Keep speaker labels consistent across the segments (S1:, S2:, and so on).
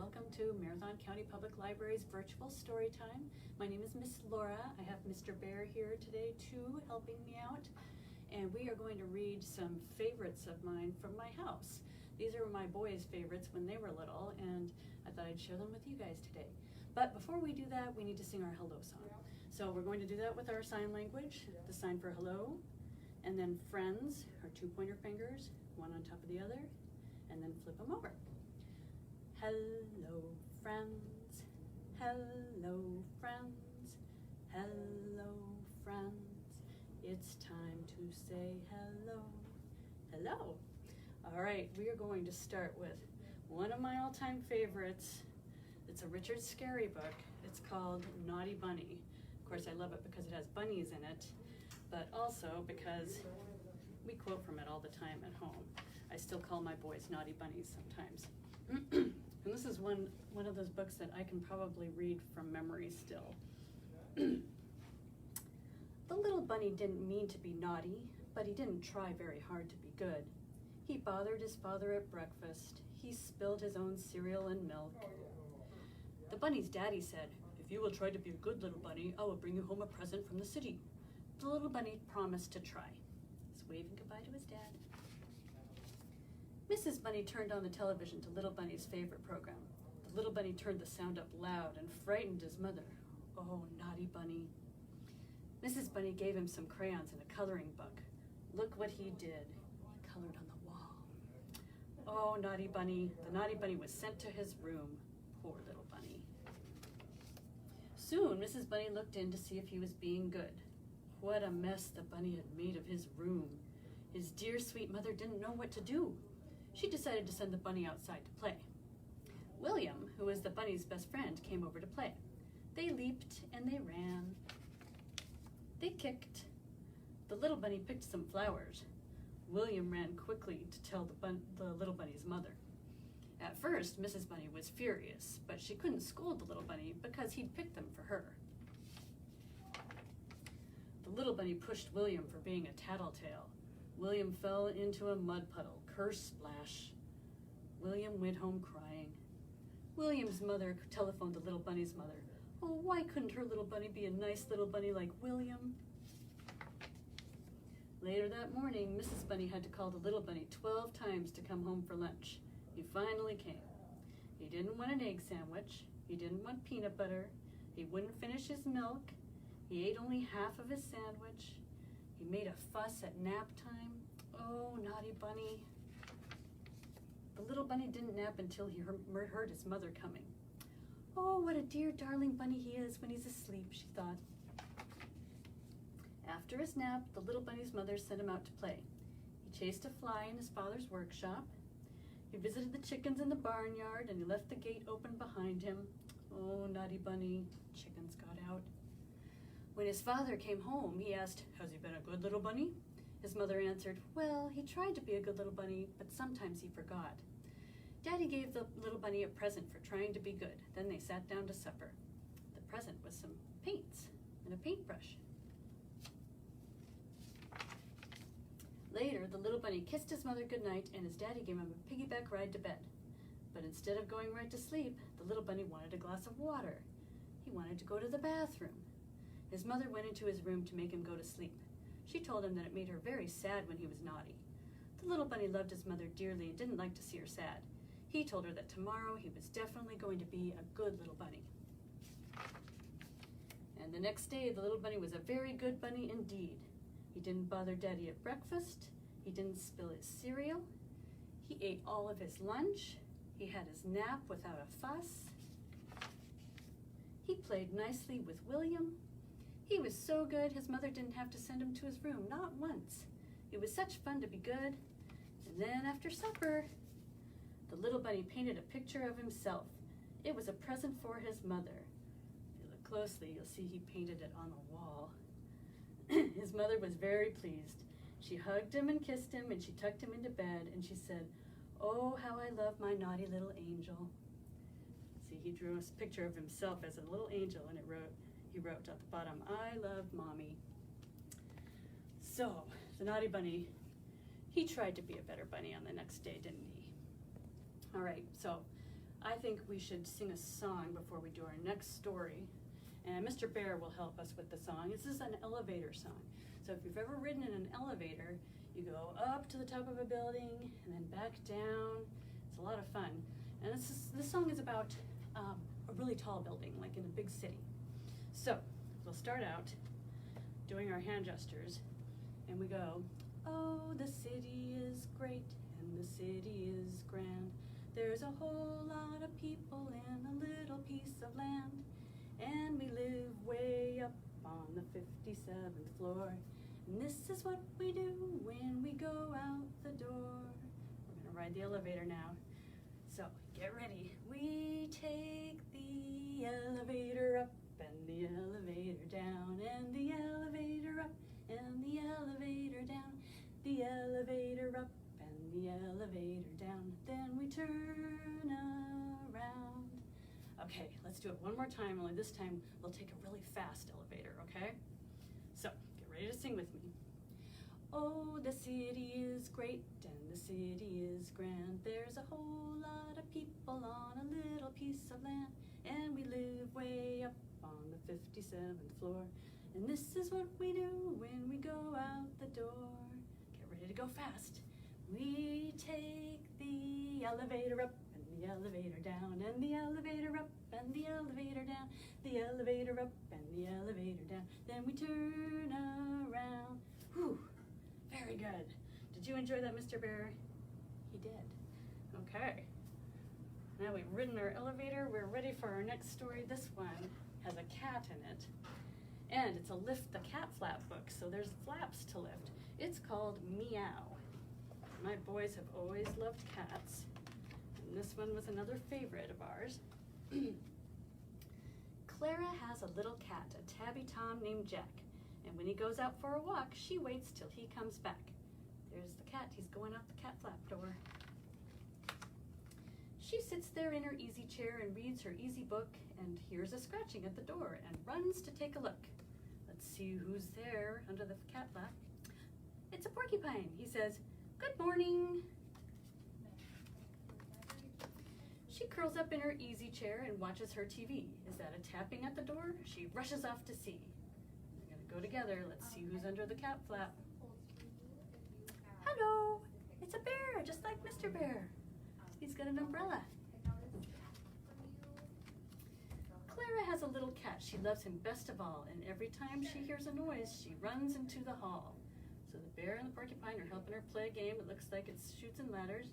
S1: welcome to Marathon County Public Library's virtual story time. My name is Miss Laura. I have Mr. Bear here today too, helping me out. And we are going to read some favorites of mine from my house. These are my boys' favorites when they were little, and I thought I'd share them with you guys today. But before we do that, we need to sing our hello song. So we're going to do that with our sign language, the sign for hello, and then friends, our 2 pointer fingers, one on top of the other, and then flip them over. Hello, friends. Hello, friends. Hello, friends. It's time to say hello. Hello. All right, we are going to start with one of my all-time favorites. It's a Richard Scarry book. It's called Naughty Bunny. Of course, I love it because it has bunnies in it, but also because we quote from it all the time at home. I still call my boys naughty bunnies sometimes. And this is one of those books that I can probably read from memory still. The little bunny didn't mean to be naughty, but he didn't try very hard to be good. He bothered his father at breakfast. He spilled his own cereal and milk. The bunny's daddy said, "If you will try to be a good little bunny, I will bring you home a present from the city." The little bunny promised to try. He's waving goodbye to his dad. Mrs. Bunny turned on the television to Little Bunny's favorite program. The little bunny turned the sound up loud and frightened his mother. Oh, naughty bunny. Mrs. Bunny gave him some crayons and a coloring book. Look what he did. He colored on the wall. Oh, naughty bunny. The naughty bunny was sent to his room. Poor little bunny. Soon, Mrs. Bunny looked in to see if he was being good. What a mess the bunny had made of his room. His dear, sweet mother didn't know what to do. She decided to send the bunny outside to play. William, who was the bunny's best friend, came over to play. They leaped and they ran. They kicked. The little bunny picked some flowers. William ran quickly to tell the little bunny's mother. At first, Mrs. Bunny was furious, but she couldn't scold the little bunny because he'd picked them for her. The little bunny pushed William for being a tattletale. William fell into a mud puddle. Curse splash. William went home crying. William's mother telephoned the little bunny's mother. Oh, why couldn't her little bunny be a nice little bunny like William? Later that morning, Mrs. Bunny had to call the little bunny 12 times to come home for lunch. He finally came. He didn't want an egg sandwich. He didn't want peanut butter. He wouldn't finish his milk. He ate only half of his sandwich. He made a fuss at nap time. Oh, naughty bunny. The little bunny didn't nap until he heard his mother coming. Oh, what a dear, darling bunny he is when he's asleep, she thought. After his nap, the little bunny's mother sent him out to play. He chased a fly in his father's workshop. He visited the chickens in the barnyard, and he left the gate open behind him. Oh, naughty bunny. Chickens got out. When his father came home, he asked, "Has he been a good little bunny?" His mother answered, "Well, he tried to be a good little bunny, but sometimes he forgot." Daddy gave the little bunny a present for trying to be good. Then they sat down to supper. The present was some paints and a paintbrush. Later, the little bunny kissed his mother goodnight, and his daddy gave him a piggyback ride to bed. But instead of going right to sleep, the little bunny wanted a glass of water. He wanted to go to the bathroom. His mother went into his room to make him go to sleep. She told him that it made her very sad when he was naughty. The little bunny loved his mother dearly and didn't like to see her sad. He told her that tomorrow he was definitely going to be a good little bunny. And the next day, the little bunny was a very good bunny indeed. He didn't bother Daddy at breakfast. He didn't spill his cereal. He ate all of his lunch. He had his nap without a fuss. He played nicely with William. He was so good, his mother didn't have to send him to his room, not once. It was such fun to be good. And then after supper, the little bunny painted a picture of himself. It was a present for his mother. If you look closely, you'll see he painted it on the wall. His mother was very pleased. She hugged him and kissed him, and she tucked him into bed, and she said, "Oh, how I love my naughty little angel." See, he drew a picture of himself as a little angel, and he wrote at the bottom, "I love Mommy." So, the naughty bunny, he tried to be a better bunny on the next day, didn't he? All right, so I think we should sing a song before we do our next story. And Mr. Bear will help us with the song. This is an elevator song. So if you've ever ridden in an elevator, you go up to the top of a building and then back down. It's a lot of fun. And this song is about a really tall building, like in a big city. So we'll start out doing our hand gestures, and we go, oh, the city is great and the city is grand. There's a whole lot of people in a little piece of land, and we live way up on the 57th floor. And this is what we do when we go out the door. We're gonna ride the elevator now. So get ready. We take the elevator up and the elevator down, and the elevator up and the elevator down, the elevator up and the elevator down. Then we turn around. Okay, let's do it one more time, only this time we'll take a really fast elevator, okay? So, get ready to sing with me. Oh, the city is great and the city is grand. There's a whole lot of people on a little piece of land, and we live way up on the 57th floor. And this is what we do when we go out the door. Get ready to go fast. We take the elevator up and the elevator down, and the elevator up and the elevator down, the elevator up and the elevator down. Then we turn around. Whew, very good. Did you enjoy that, Mr. Bear? He did. Okay. Now we've ridden our elevator, we're ready for our next story. This one has a cat in it, and it's a Lift the Cat Flap book, so there's flaps to lift. It's called Meow. My boys have always loved cats, and this one was another favorite of ours. Clara has a little cat, a tabby Tom named Jack, and when he goes out for a walk, she waits till he comes back. There's the cat, he's going out the cat flap door. She sits there in her easy chair and reads her easy book and hears a scratching at the door and runs to take a look. Let's see who's there under the cat flap. It's a porcupine. He says, "Good morning." She curls up in her easy chair and watches her TV. Is that a tapping at the door? She rushes off to see. We're gonna go together. Let's see who's under the cat flap. Hello, it's a bear, just like Mr. Bear. He's got an umbrella. Clara has a little cat. She loves him best of all, and every time she hears a noise, she runs into the hall. So the bear and the porcupine are helping her play a game. It looks like it's chutes and ladders.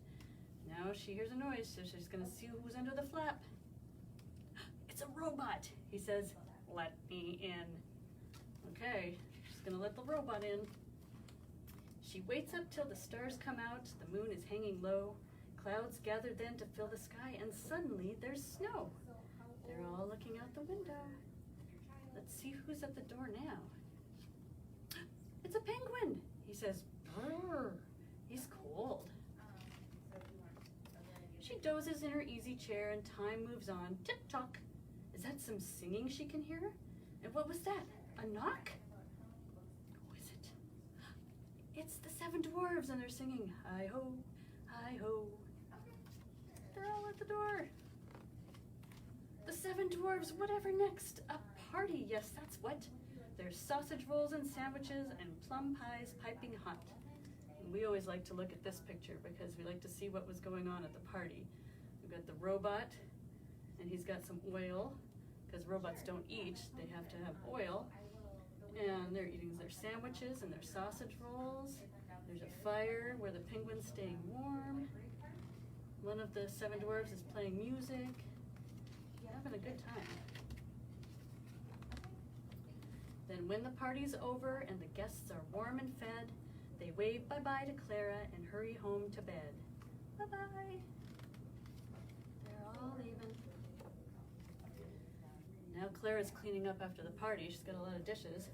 S1: Now she hears a noise, so she's gonna see who's under the flap. It's a robot. He says, "Let me in." Okay, she's gonna let the robot in. She waits up till the stars come out, the moon is hanging low. Clouds gather then to fill the sky, and suddenly there's snow. They're all looking out the window. Let's see who's at the door now. It's a penguin. He says, "Brr." He's cold. She dozes in her easy chair and time moves on. Tick-tock. Is that some singing she can hear? And what was that? A knock? Who is it? It's the 7 dwarves, and they're singing, "Hi-ho, hi-ho." They're all at the door. The 7 dwarves, whatever next? A party, yes, that's what. There's sausage rolls and sandwiches and plum pies piping hot. And we always like to look at this picture because we like to see what was going on at the party. We've got the robot, and he's got some oil, because robots don't eat, they have to have oil. And they're eating their sandwiches and their sausage rolls. There's a fire where the penguin's staying warm. One of the 7 dwarves is playing music. Having a good time. Then when the party's over and the guests are warm and fed, they wave bye-bye to Clara and hurry home to bed. Bye-bye. They're all leaving. Now Clara's cleaning up after the party. She's got a lot of dishes.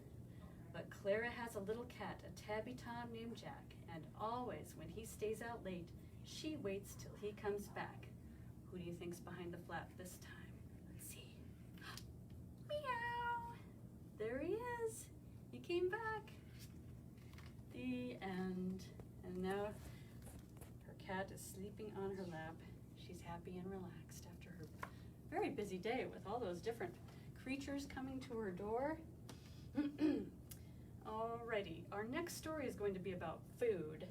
S1: But Clara has a little cat, a tabby Tom named Jack, and always when he stays out late, she waits till he comes back. Who do you think's behind the flap this time? Let's see. Meow! There he is. He came back. The end. And now her cat is sleeping on her lap. She's happy and relaxed after very busy day with all those different creatures coming to her door. Alrighty, our next story is going to be about food.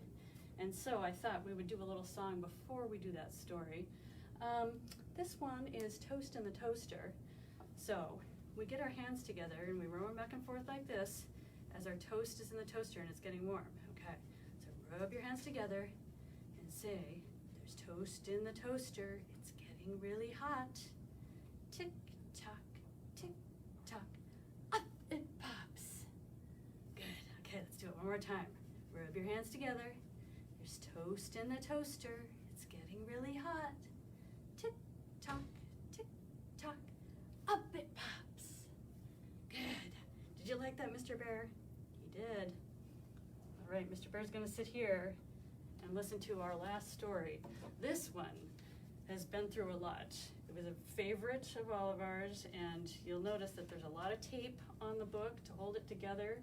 S1: And so I thought we would do a little song before we do that story. This one is Toast in the Toaster. So we get our hands together and we roll them back and forth like this as our toast is in the toaster and it's getting warm. Okay, so rub your hands together and say, there's toast in the toaster, it's getting really hot. Tick tock, tick tock, up it pops. Good, okay, let's do it one more time. Rub your hands together. There's toast in the toaster, it's getting really hot. Tick tock, tick tock, up it pops. Good. Did you like that, Mr. Bear? He did. All right, Mr. Bear's gonna sit here and listen to our last story. This one has been through a lot. It was a favorite of all of ours, and you'll notice that there's a lot of tape on the book to hold it together.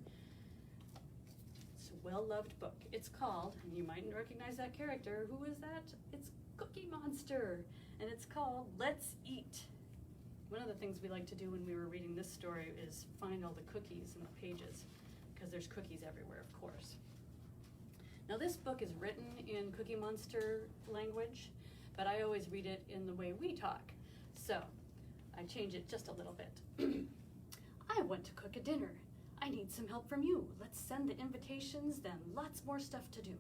S1: It's a well-loved book. It's called, and you mightn't recognize that character. Who is that? It's Cookie Monster, and it's called Let's Eat. One of the things we like to do when we were reading this story is find all the cookies in the pages, because there's cookies everywhere, of course. Now this book is written in Cookie Monster language, but I always read it in the way we talk. So I change it just a little bit. I want to cook a dinner. I need some help from you. Let's send the invitations, then lots more stuff to do.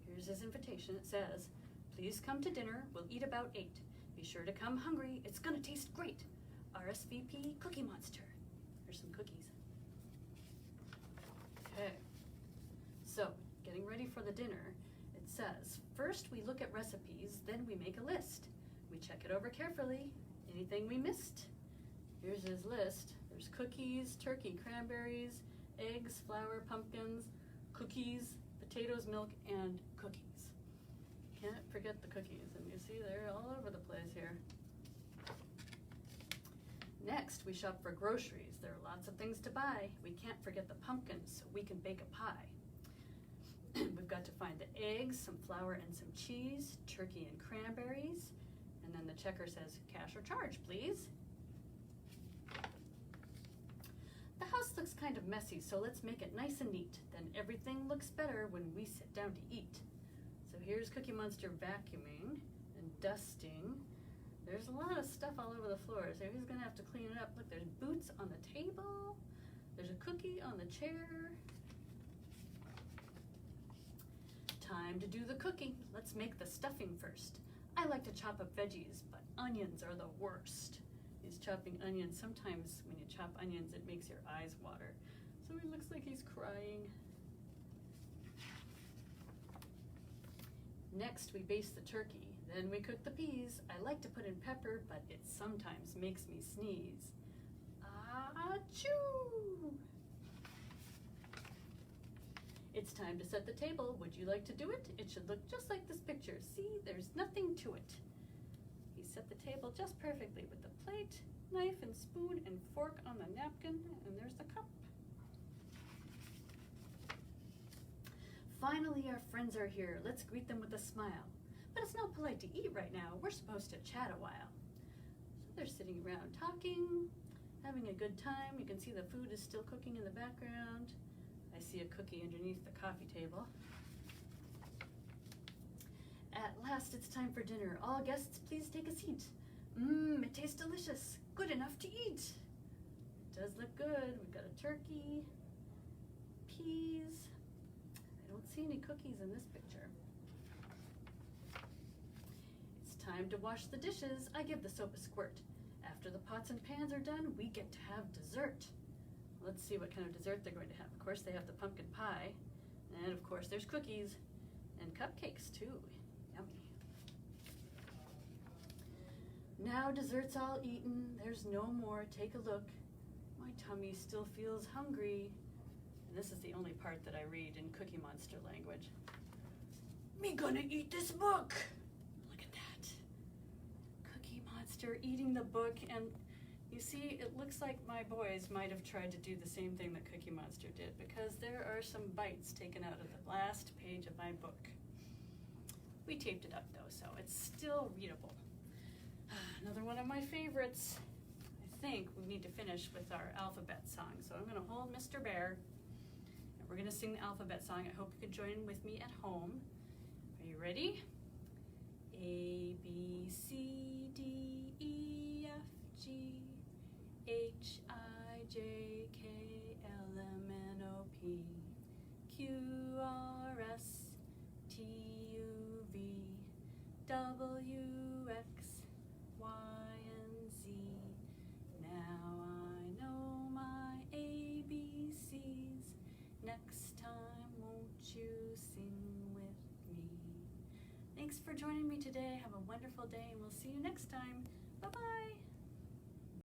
S1: Here's his invitation. It says, please come to dinner. We'll eat about 8. Be sure to come hungry. It's gonna taste great. RSVP Cookie Monster. Here's some cookies. Okay, so getting ready for the dinner, it says, first we look at recipes, then we make a list. We check it over carefully. Anything we missed? Here's his list. There's cookies, turkey, cranberries, eggs, flour, pumpkins, cookies, potatoes, milk, and cookies. Can't forget the cookies, and you see they're all over the place here. Next, we shop for groceries. There are lots of things to buy. We can't forget the pumpkins, so we can bake a pie. We've got to find the eggs, some flour and some cheese, turkey and cranberries, and then the checker says, cash or charge, please. The house looks kind of messy, so let's make it nice and neat. Then everything looks better when we sit down to eat. So here's Cookie Monster vacuuming and dusting. There's a lot of stuff all over the floor, so he's gonna have to clean it up. Look, there's boots on the table. There's a cookie on the chair. Time to do the cooking. Let's make the stuffing first. I like to chop up veggies, but onions are the worst. He's chopping onions. Sometimes when you chop onions, it makes your eyes water. So he looks like he's crying. Next, we baste the turkey. Then we cook the peas. I like to put in pepper, but it sometimes makes me sneeze. Achoo! It's time to set the table. Would you like to do it? It should look just like this picture. See, there's nothing to it. He set the table just perfectly with the plate, knife and spoon and fork on the napkin, and there's the cup. Finally, our friends are here. Let's greet them with a smile. But it's not polite to eat right now. We're supposed to chat a while. So they're sitting around talking, having a good time. You can see the food is still cooking in the background. I see a cookie underneath the coffee table. At last, it's time for dinner. All guests, please take a seat. It tastes delicious. Good enough to eat. It does look good. We've got a turkey, peas. I don't see any cookies in this picture. It's time to wash the dishes. I give the soap a squirt. After the pots and pans are done, we get to have dessert. Let's see what kind of dessert they're going to have. Of course, they have the pumpkin pie. And of course, there's cookies and cupcakes too. Yummy. Now dessert's all eaten. There's no more. Take a look. My tummy still feels hungry. And this is the only part that I read in Cookie Monster language. Me gonna eat this book. Look at that. Cookie Monster eating the book, and you see, it looks like my boys might have tried to do the same thing that Cookie Monster did, because there are some bites taken out of the last page of my book. We taped it up though, so it's still readable. Another one of my favorites. I think we need to finish with our alphabet song. So I'm going to hold Mr. Bear, and we're going to sing the alphabet song. I hope you can join with me at home. Are you ready? A, B, C, D, E, F, G, H, I, J, K, L, M, N, O, P, Q, R, S, T, U, V, W, X, Y, and Z. Now I know my ABCs. Next time, won't you sing with me? Thanks for joining me today. Have a wonderful day, and we'll see you next time. Bye-bye.